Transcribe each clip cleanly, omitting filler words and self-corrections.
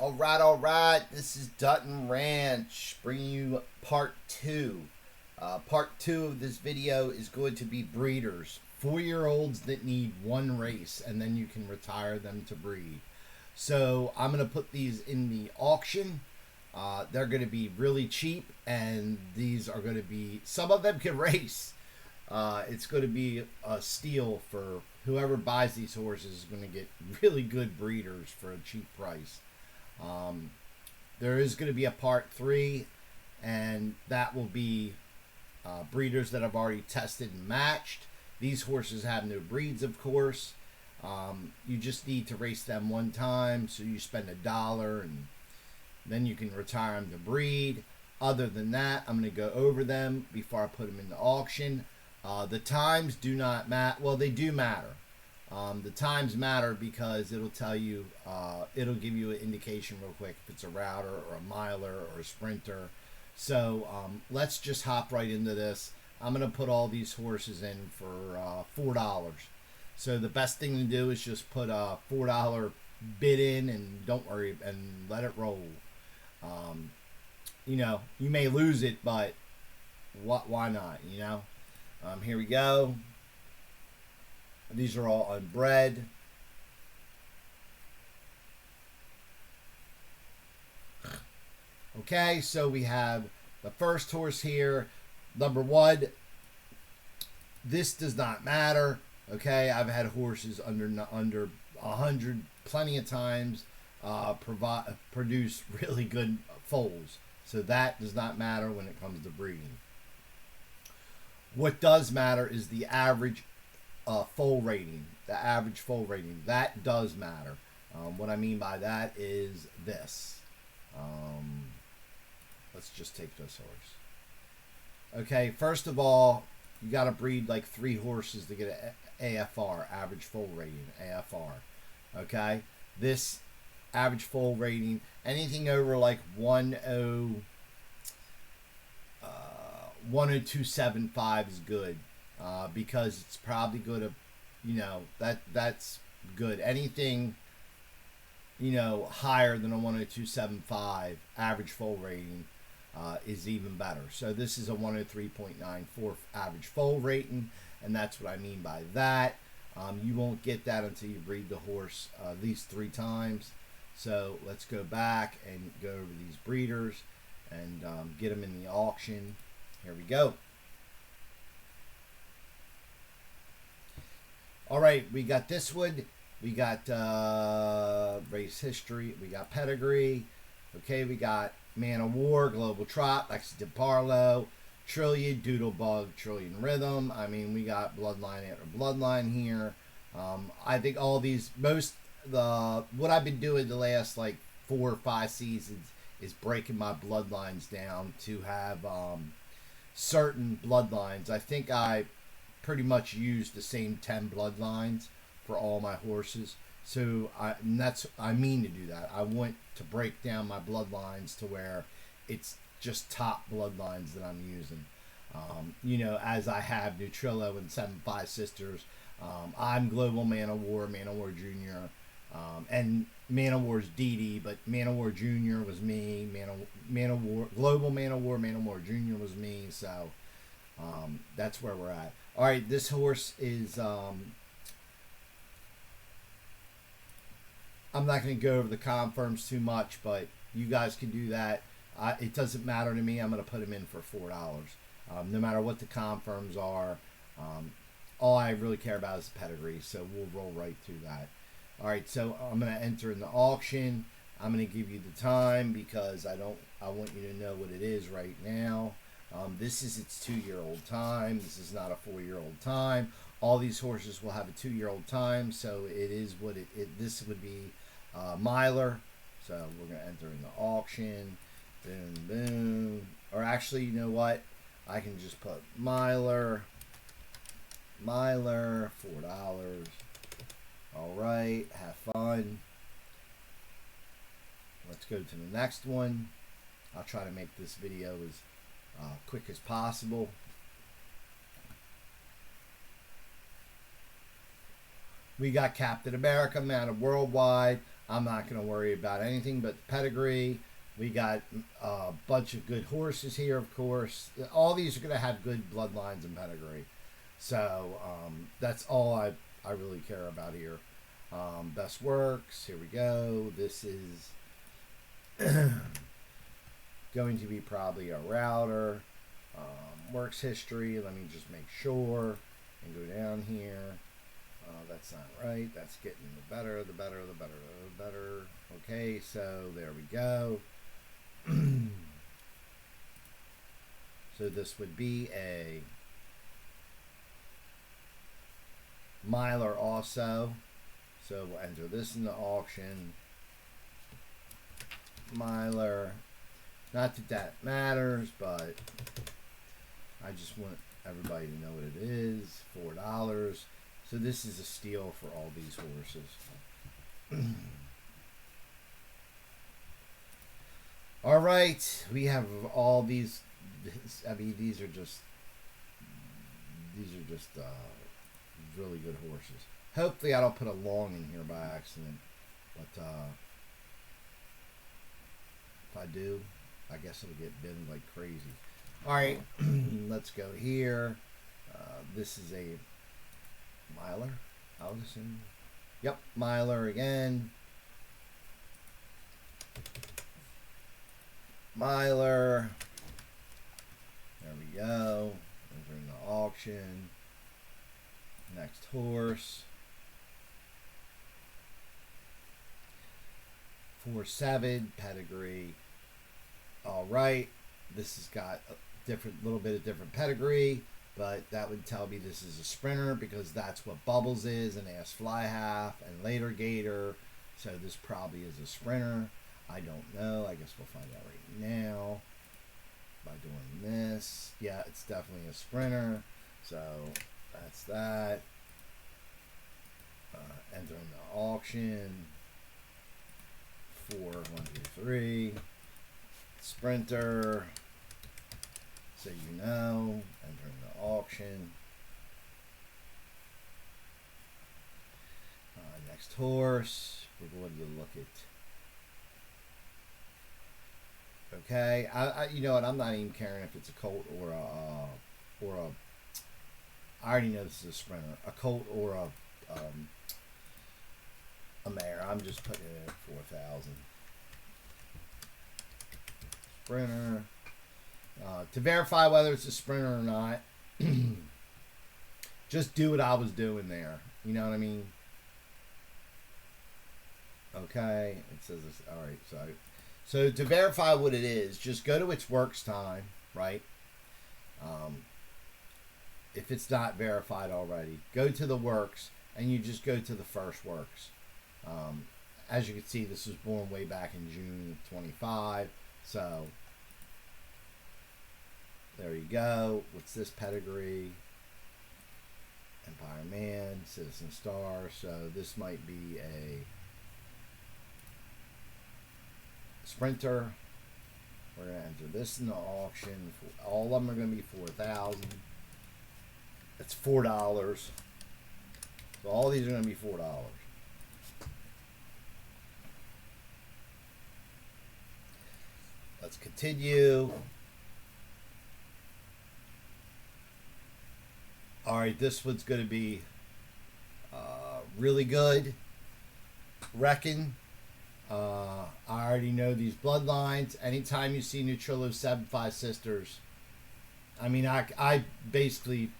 All right. This is Dutton Ranch bringing you part two. Part two of this video is going to be breeders, 4-year-olds that need one race, and then you can retire them to breed. So I'm going to put these in the auction. They're going to be really cheap, and these are going to be, some of them can race. It's going to be a steal for whoever buys these horses is going to get really good breeders for a cheap price. There is going to be a part 3, and that will be breeders that I've already tested and matched. These horses have no breeds, of course. You just need to race them one time, so you spend $1 and then you can retire them to breed. Other than that, I'm going to go over them before I put them in the auction. The times do not matter. Well, they do matter. The times matter because it'll tell you, it'll give you an indication real quick if it's a router or a miler or a sprinter. So let's just hop right into this. I'm going to put all these horses in for $4. So the best thing to do is just put a $4 bid in and don't worry and let it roll. You know, you may lose it, but why not, you know? Here we go. These are all unbred. Okay, so we have the first horse here, number 1. This does not matter. Okay, I've had horses under 100 plenty of times produce really good foals. So that does not matter when it comes to breeding. What does matter is the average foal rating. The average foal rating. That does matter. What I mean by that is this. Let's just take this horse. Okay, first of all, you got to breed like 3 horses to get an AFR, average foal rating, AFR. Okay, this average foal rating, anything over like 102.75 is good, because it's probably good to, you know, that's good. Anything, you know, higher than a 102.75 average foal rating is even better. So this is a 103.94 average foal rating, and that's what I mean by that. You won't get that until you breed the horse at least 3 times. So let's go back and go over these breeders and get them in the auction. Here we go. All right, we got this one. We got race history. We got pedigree. Okay, we got Man of War, Global Trot, Lexington Parlow, Trillion, Doodlebug, Trillion Rhythm. I mean, we got Bloodline after Bloodline here. I think all these, what I've been doing the last like 4 or 5 seasons is breaking my bloodlines down to have certain bloodlines. I think I pretty much used the same 10 bloodlines for all my horses. So I mean to do that. I want to break down my bloodlines to where it's just top bloodlines that I'm using. You know, as I have Nutrillo and 7-5 Sisters. I'm Global Man of War Jr. And Man of War's DD, but Man of War Jr. was me. Man of War, Global Man of War Jr. was me. So that's where we're at. All right, this horse is. I'm not going to go over the confirms too much, but you guys can do that. It doesn't matter to me. I'm going to put him in for $4. No matter what the confirms are. All I really care about is the pedigree, so we'll roll right through that. All right, so I'm going to enter in the auction. I'm going to give you the time because I want you to know what it is right now. This is its 2-year-old time. This is not a 4-year-old time. All these horses will have a 2-year-old time, so it is what this would be miler. So we're going to enter in the auction. Boom, boom. Or actually, you know what? I can just put miler, $4. All right, have fun. Let's go to the next one. I'll try to make this video as quick as possible. We got Captain America, Man of Worldwide, I'm not going to worry about anything but the pedigree. We got a bunch of good horses here, of course. All these are going to have good bloodlines and pedigree. So that's all I really care about here. Best works. Here we go. This is going to be probably a router. Works history. Let me just make sure and go down here. That's not right. That's getting the better, the better, the better, the better. Okay, so there we go. So this would be a miler also. So we'll enter this in the auction. Miler. Not that that matters, but I just want everybody to know what it is. $4. So this is a steal for all these horses. All right, we have all these. I mean, these are just really good horses. Hopefully, I don't put a long in here by accident, but if I do, I guess it'll get binned like crazy. All right, let's go here. This is a miler, I would assume. Yep, miler again. Miler. There we go. Entering the auction. Next horse. 4-7 pedigree. All right. This has got a little bit of different pedigree, but that would tell me this is a sprinter because that's what Bubbles is, and Ass Fly Half, and later Gator. So this probably is a sprinter. I don't know. I guess we'll find out right now by doing this. Yeah, it's definitely a sprinter. So that's that. Entering the auction. 4, 1, 2, 3. Sprinter. So you know. Entering the auction. Next horse. We're going to look at. Okay, I you know what? I'm not even caring if it's a colt or a. I already know this is a sprinter, a colt or a mare. I'm just putting it at 4,000. Sprinter. To verify whether it's a sprinter or not, just do what I was doing there. You know what I mean? Okay, it says this. All right, so to verify what it is, just go to its works time, right? If it's not verified already, go to the works, and you just go to the first works. As you can see, this was born way back in June of 25, so there you go. What's this pedigree? Empire Man, Citizen Star, so this might be a sprinter. We're going to enter this in the auction. All of them are going to be 4,000. That's $4. So all these are going to be $4. Let's continue. All right, this one's going to be really good. Reckon. I already know these bloodlines. Anytime you see Nutrillo 7-5 sisters, I mean, I basically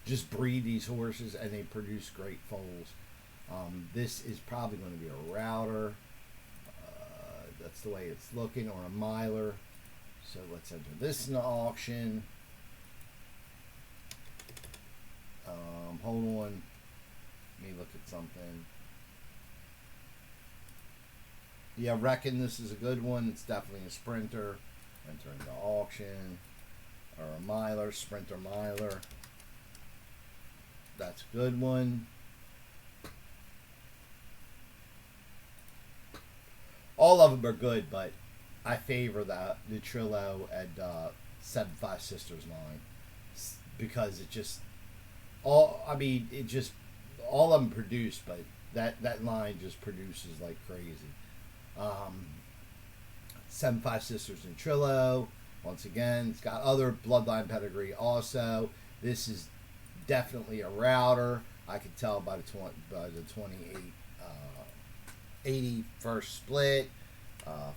just breed these horses and they produce great foals. This is probably going to be a router. That's the way it's looking, or a miler. So let's enter this in the auction. Hold on. Let me look at something. Yeah, reckon this is a good one. It's definitely a sprinter. Entering the auction. Or a miler, sprinter miler. That's a good one. All of them are good, but I favor the Nutrillo and 7-5 Sisters line because it just all. I mean, it just all of them produce, but that line just produces like crazy. 7-5 Sisters and Trillo. Once again, it's got other bloodline pedigree also. This is definitely a router. I could tell by the 28 80 first split,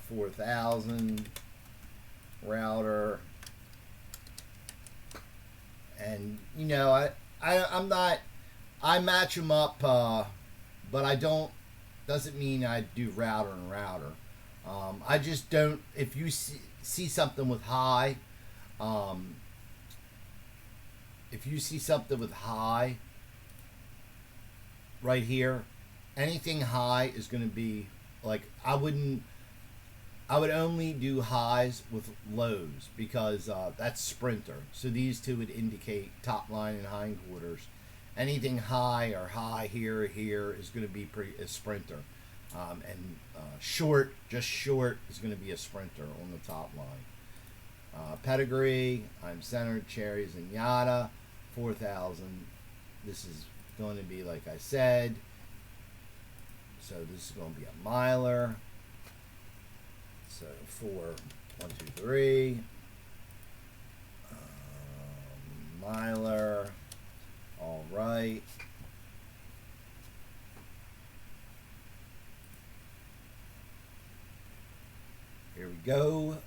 4,000 router. And you know, I'm not, I match them up, but I don't, doesn't mean I do router and router. I just don't, if you see something with high, if you see something with high right here, anything high is going to be like, I would only do highs with lows because that's sprinter. So these two would indicate top line and hindquarters. Anything high or high here or here is going to be a sprinter. And short, just short, is going to be a sprinter on the top line. Pedigree, I'm centered, cherries, and yada, 4,000. This is going to be, like I said, so this is going to be a miler. So 4, 1, 2, 3. Miler. All right. Here we go.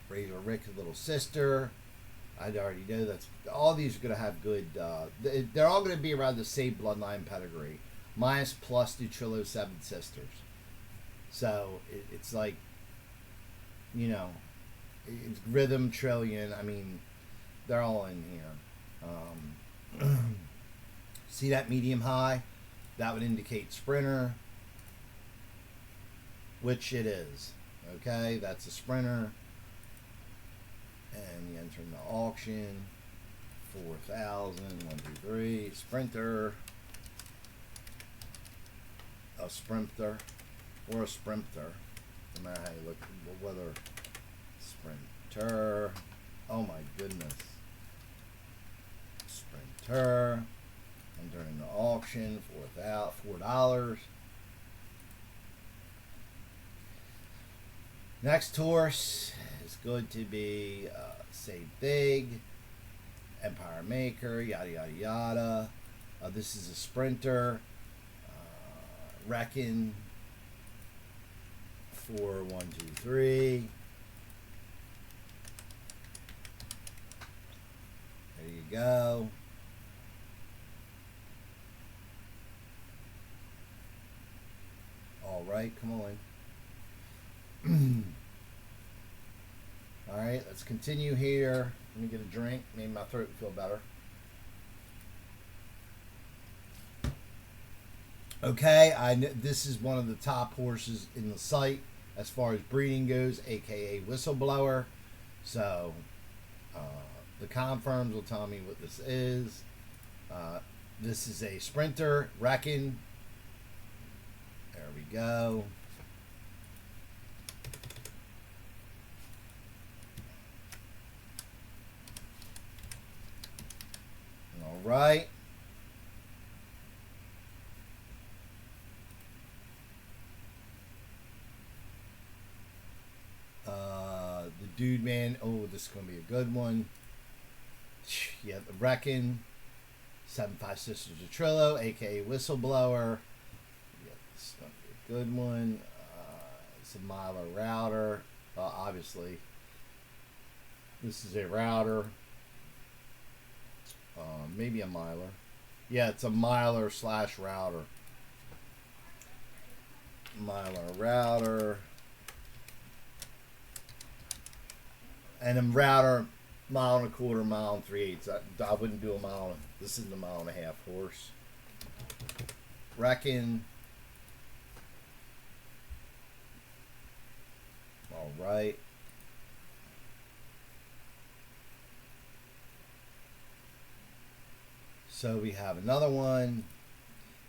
Razor Rick's little sister. I already know that's all these are going to have good. They're all going to be around the same bloodline pedigree, minus plus Trillo 7 Sisters. So it's like, you know, it's Rhythm Trillion. I mean, they're all in here. See that medium high? That would indicate sprinter, which it is. Okay, that's a sprinter. And you enter in the auction, 4,000, 1, 2, 3, sprinter, a sprinter, or a sprinter, no matter how you look, whether sprinter, oh my goodness, sprinter, enter in the auction, $4. Next horse is going to be Save Big, Empire Maker, yada yada yada. This is a sprinter. Reckon, 4, 1, 2, 3. There you go. All right, come on. All right, let's continue here. Let me get a drink. Maybe my throat will feel better. Okay, this is one of the top horses in the site as far as breeding goes, aka Whistleblower. So the confirms will tell me what this is. This is a sprinter, Reckon. There we go. All right. The Dude Man. Oh, this is going to be a good one. Yeah, the Reckon. 7-5 Sisters of Trillo, aka Whistleblower. Yeah, this is going to be a good one. It's a miler router. Obviously, this is a router. Maybe a miler. Yeah, it's a miler / router. Miler router. And a router, 1.25 miles, 1 3/8. I wouldn't do a mile. This is a 1.5 mile horse. Reckon. All right. So we have another one.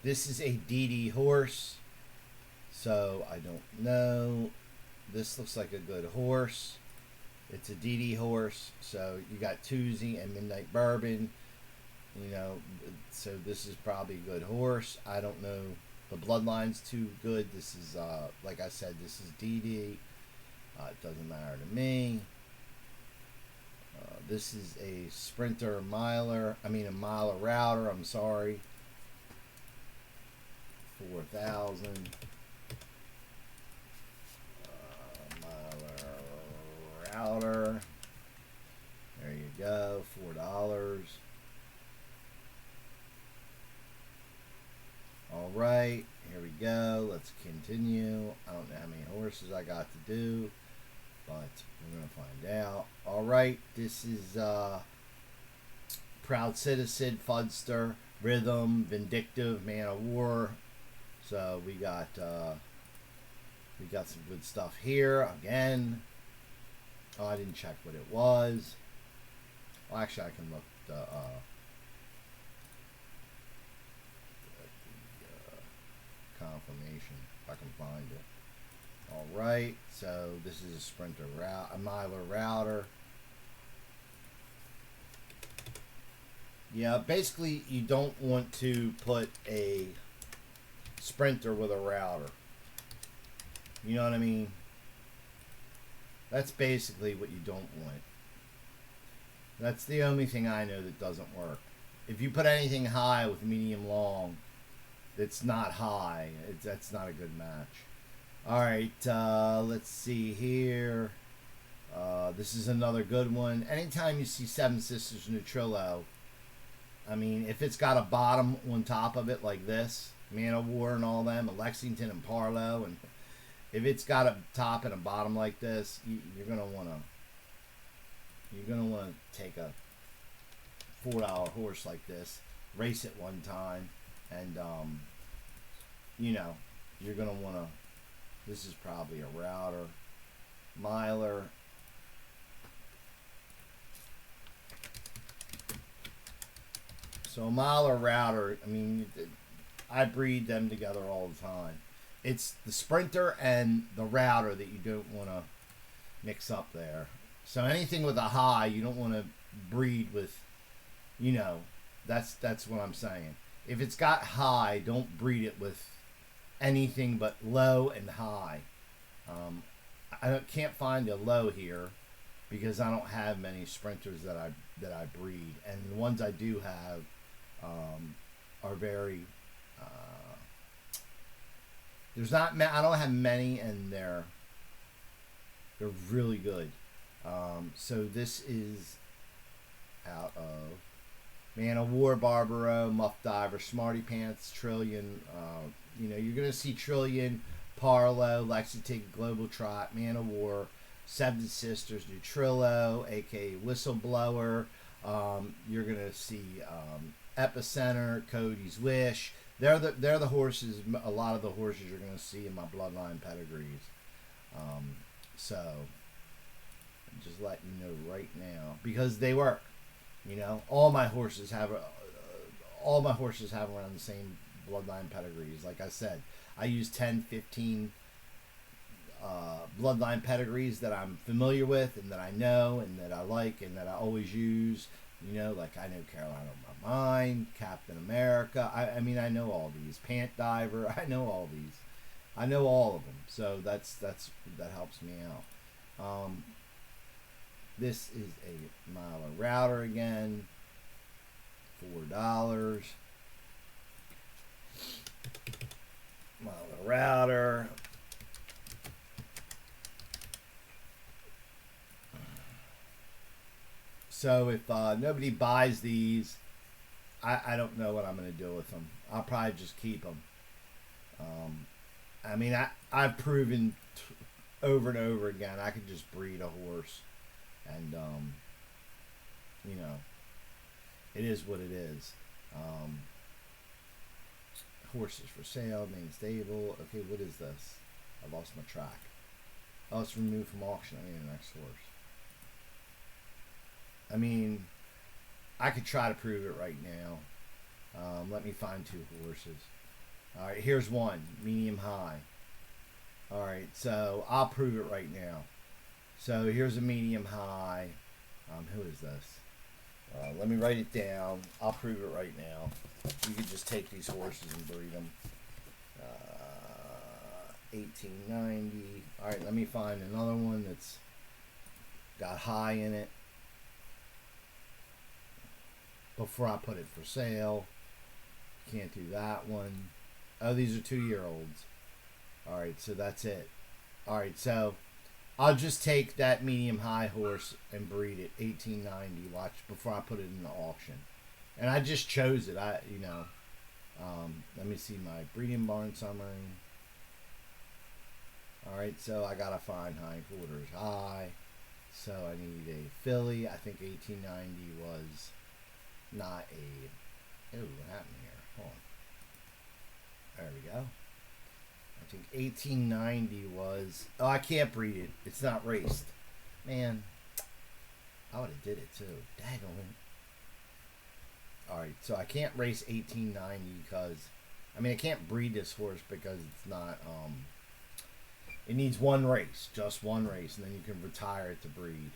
This is a DD horse. So I don't know. This looks like a good horse. It's a DD horse. So you got Toosie and Midnight Bourbon. You know, so this is probably a good horse. I don't know. The bloodline's too good. This is, like I said, this is DD. It doesn't matter to me. This is a sprinter miler. I mean, a miler router. I'm sorry. 4,000. Miler router. There you go. $4. All right, here we go. Let's continue. I don't know how many horses I got to do, but we're going to find out. All right, this is Proud Citizen, Fudster, Rhythm, Vindictive, Man of War. So we got some good stuff here. Again, oh, I didn't check what it was. Well, actually, I can look the confirmation if I can find it. All right, so this is a sprinter route, a miler router. Yeah, basically you don't want to put a sprinter with a router. You know what I mean? That's basically what you don't want. That's the only thing I know that doesn't work. If you put anything high with medium long, it's not high. That's not a good match. All right, let's see here. This is another good one. Anytime you see Seven Sisters Neutrillo, I mean, if it's got a bottom on top of it like this, Man of War and all them, Lexington and Parlow, and if it's got a top and a bottom like this, you're gonna wanna take a $4 horse like this, race it one time, and you know, you're gonna wanna. This is probably a router, miler. So a miler router, I mean, I breed them together all the time. It's the sprinter and the router that you don't want to mix up there. So anything with a high, you don't want to breed with, you know, that's what I'm saying. If it's got high, don't breed it with anything but low and high. I can't find a low here because I don't have many sprinters that I breed, and the ones I do have are very. There's not. I don't have many, and they're really good. So this is out of Man of War, Barbaro, Muff Diver, Smarty Pants, Trillion. You know, you're gonna see Trillion, Parlow, Lexington, Global Trot, Man of War, Seven Sisters, Neutrillo, aka Whistleblower. You're gonna see Epicenter, Cody's Wish. They're the horses. A lot of the horses you're gonna see in my bloodline pedigrees. So I'm just letting you know right now because they work. You know, all my horses have around the same bloodline pedigrees. Like I said, I use 10, 15 bloodline pedigrees that I'm familiar with and that I know and that I like and that I always use. You know, like I know Carolina on My Mind, Captain America. I mean, I know all these. Pant Diver. I know all these. I know all of them. So that helps me out. This is a miler router again. $4. Miler router. So if nobody buys these, I don't know what I'm going to do with them. I'll probably just keep them. I mean, I've proven over and over again I could just breed a horse. And, you know, it is what it is. Horses for sale, main stable. Okay, what is this? I lost my track. Oh, it's removed from auction. I need the next horse. I mean, I could try to prove it right now. Let me find two horses. All right, here's one, medium high. All right, so I'll prove it right now. So here's a medium high. Who is this? Let me write it down. I'll prove it right now. You could just take these horses and breed them. 1890. All right, let me find another one that's got high in it before I put it for sale. Can't do that one. Oh, these are 2-year-olds. All right, so that's it. All right, so I'll just take that medium high horse and breed it 1890. Watch before I put it in the auction. And I just chose it. Let me see my breeding barn summary. All right, so I gotta find hindquarters high. So I need a filly. I think 1890 was not a. Oh, what happened here? Hold on. There we go. I think 1890 was. Oh, I can't breed it. It's not raced. Man, I would have did it too. Daggone. Alright, so I can't race 1890 because. I mean, I can't breed this horse because it's not. It needs one race. Just one race. And then you can retire it to breed.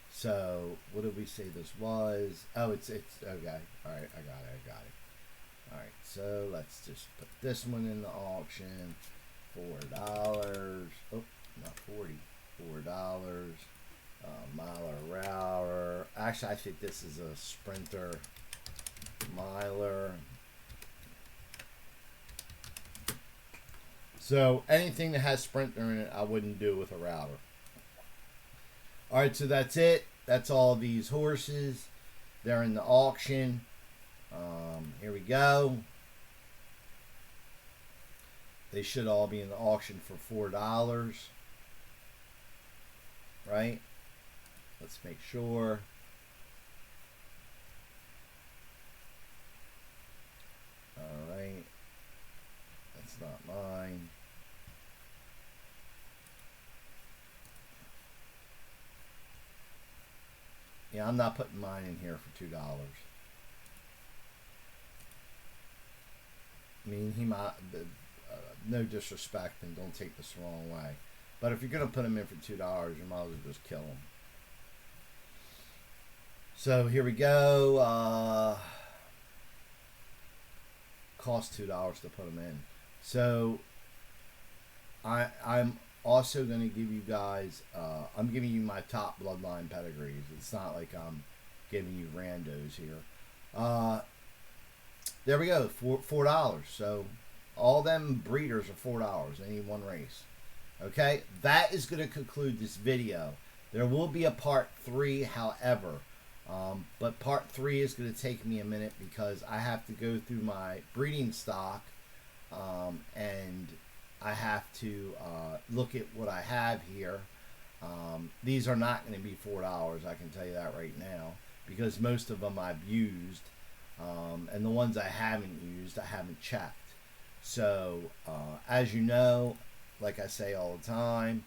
So, what did we say this was? Oh, it's. Okay. Alright, I got it. Alright, so let's just put this one in the auction. $4. Oh, not 40. $4. Miler Router. Actually, I think this is a Sprinter Miler. So anything that has Sprinter in it, I wouldn't do with a router. Alright, so that's it. That's all these horses. They're in the auction. Here we go. They should all be in the auction for $4. Right? Let's make sure. Alright. That's not mine. Yeah, I'm not putting mine in here for $2. I mean, he might, no disrespect, and don't take this the wrong way. But if you're going to put him in for $2, you might as well just kill him. So here we go. Cost $2 to put him in. So I'm also going to give you guys, I'm giving you my top bloodline pedigrees. It's not like I'm giving you randos here. There we go, $4. So all them breeders are $4. They need one race. Okay, that is going to conclude this video. There will be a part 3, however, but part 3 is going to take me a minute because I have to go through my breeding stock, and I have to look at what I have here. These are not going to be $4, I can tell you that right now, because most of them I've used, and the ones I haven't used, I haven't checked. So, as you know, like I say all the time,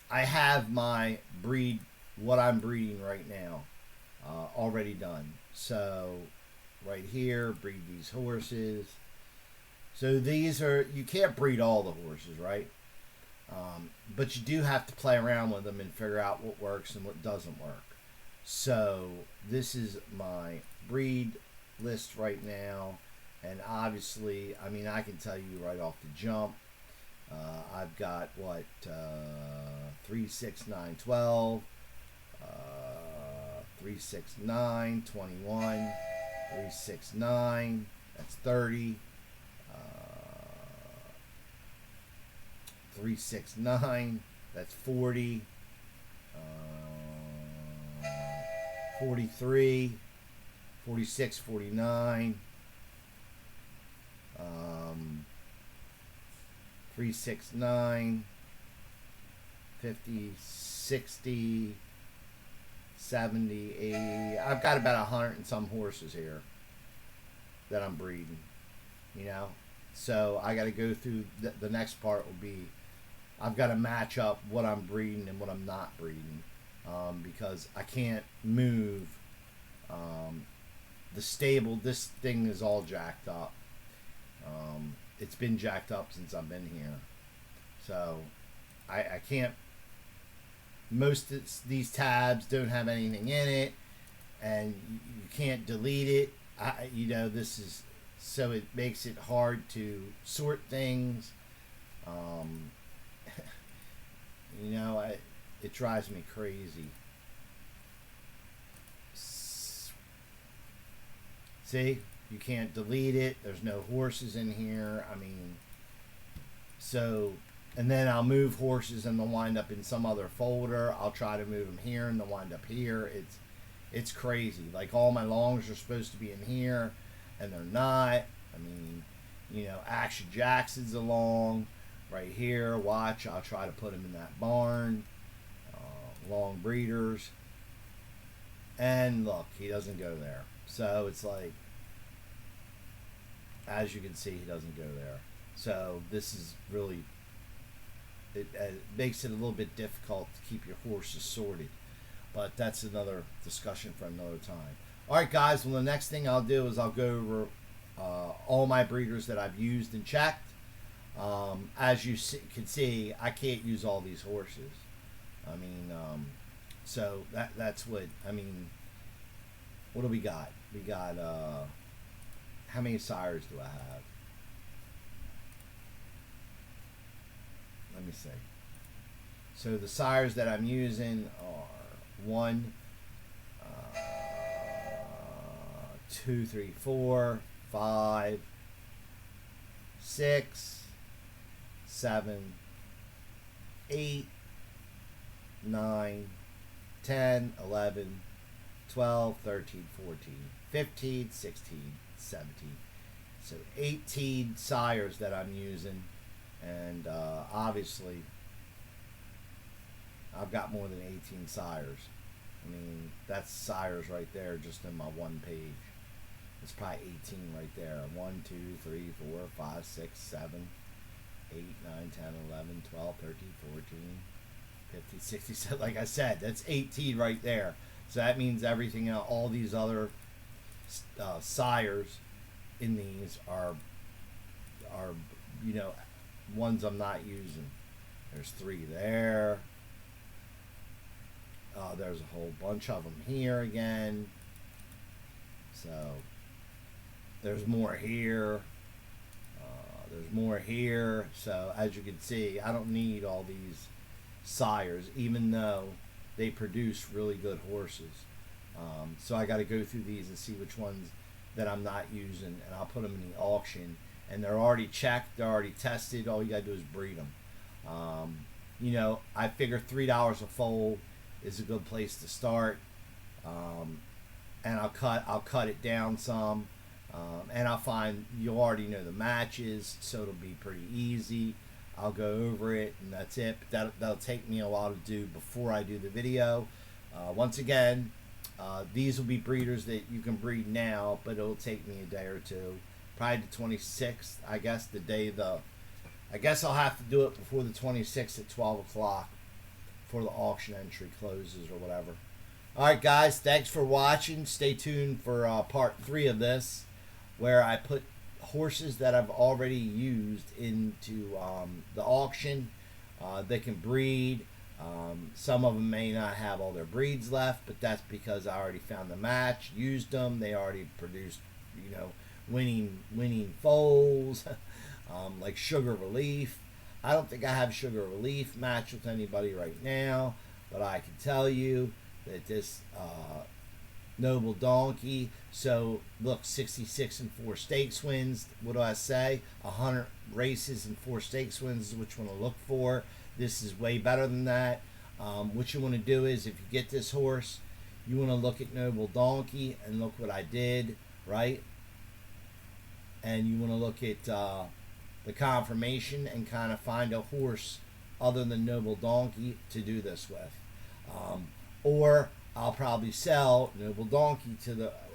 I have my breed, what I'm breeding right now, already done. So, right here, breed these horses. So these are, you can't breed all the horses, right? But you do have to play around with them and figure out what works and what doesn't work. So this is my breed list right now. And obviously, I mean, I can tell you right off the jump, I've got what, 3, 6, 9, 12, 3, 6, 9, 21, 3, 6, 9, that's 30, 3, 6, 9, that's 40, 43, 46, 49, 3, 6, 9, 50, 60, 70, 80. I've got about 100 and some horses here that I'm breeding, you know. So I got to go through, the next part will be, I've got to match up what I'm breeding and what I'm not breeding, because I can't move the stable. This thing is all jacked up. It's been jacked up since I've been here, so I can't. Most of these tabs don't have anything in it, and you can't delete it. You know, this is so it makes it hard to sort things. Um, you know, it drives me crazy. See, you can't delete it. There's no horses in here. I mean, so, and then I'll move horses and they'll wind up in some other folder. I'll try to move them here and they'll wind up here. It's crazy. Like all my longs are supposed to be in here and they're not. I mean, you know, Action Jackson's along right here. Watch, I'll try to put him in that barn. Long breeders. And look, he doesn't go there. So it's like, as you can see, he doesn't go there. So this is really, it makes it a little bit difficult to keep your horses sorted. But that's another discussion for another time. All right, guys. Well, the next thing I'll do is I'll go over all my breeders that I've used and checked. As you can see, I can't use all these horses. I mean, so that's what, I mean, what do we got? We got, how many sires do I have? Let me see. So the sires that I'm using are 1, 2, 3, 4, 5, 6, 7, 8, 9, 10, 11, 12, 13, 14, 15, 16, 17. So 18 sires that I'm using. And obviously, I've got more than 18 sires. I mean, that's sires right there just in my one page. It's probably 18 right there. 1, 2, 3, 4, 5, 6, 7, 8, 9, 10, 11, 12, 13, 14, 15, 16, 17. Like I said, that's 18 right there. So that means everything, all these other sires in these are, you know, ones I'm not using. There's 3 there. There's a whole bunch of them here again. So there's more here. There's more here. So as you can see, I don't need all these sires, even though they produce really good horses. So I got to go through these and see which ones that I'm not using, and I'll put them in the auction. And they're already checked, they're already tested. All you gotta do is breed them. You know, I figure $3 a foal is a good place to start. And I'll cut it down some, and I'll find you already know the matches, so it'll be pretty easy. I'll go over it, and that's it. But that'll take me a while to do before I do the video. Once again, these will be breeders that you can breed now, but it'll take me a day or two. Probably the 26th, I guess, the day I guess I'll have to do it before the 26th at 12 o'clock before the auction entry closes or whatever. Alright guys, thanks for watching. Stay tuned for part 3 of this, where I put horses that I've already used into the auction. They can breed. Some of them may not have all their breeds left, but that's because I already found the match, used them. They already produced, you know, winning foals, like Sugar Relief. I don't think I have Sugar Relief match with anybody right now, but I can tell you that this Noble Donkey, so look, 66 and 4 stakes wins. What do I say? 100 races and 4 stakes wins is what you want to look for. This is way better than that. What you want to do is, if you get this horse, you want to look at Noble Donkey and look what I did, right? And you want to look at the confirmation and kind of find a horse other than Noble Donkey to do this with. Or I'll probably sell Noble Donkey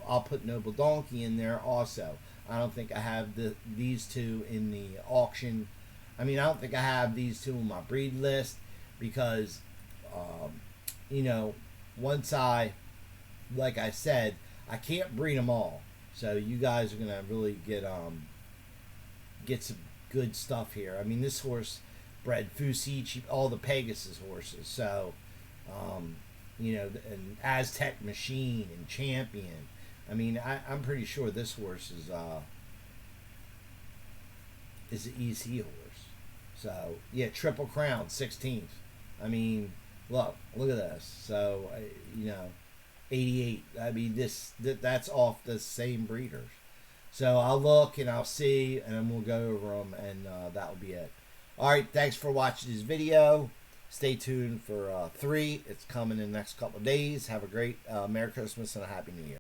I'll put Noble Donkey in there also. I don't think I have these two in the auction. I mean, I don't think I have these two on my breed list because, you know, once like I said, I can't breed them all. So you guys are going to really get some good stuff here. I mean, this horse bred Fusici, all the Pegasus horses. So, you know, an Aztec Machine and Champion. I mean, I'm pretty sure this horse is an EC horse. So yeah, Triple Crown, 16th. I mean, look at this. So you know, 88. I mean, that's off the same breeders. So I'll look and I'll see, and then we'll go over them, and that'll be it. All right, thanks for watching this video. Stay tuned for 3. It's coming in the next couple of days. Have a great Merry Christmas and a Happy New Year.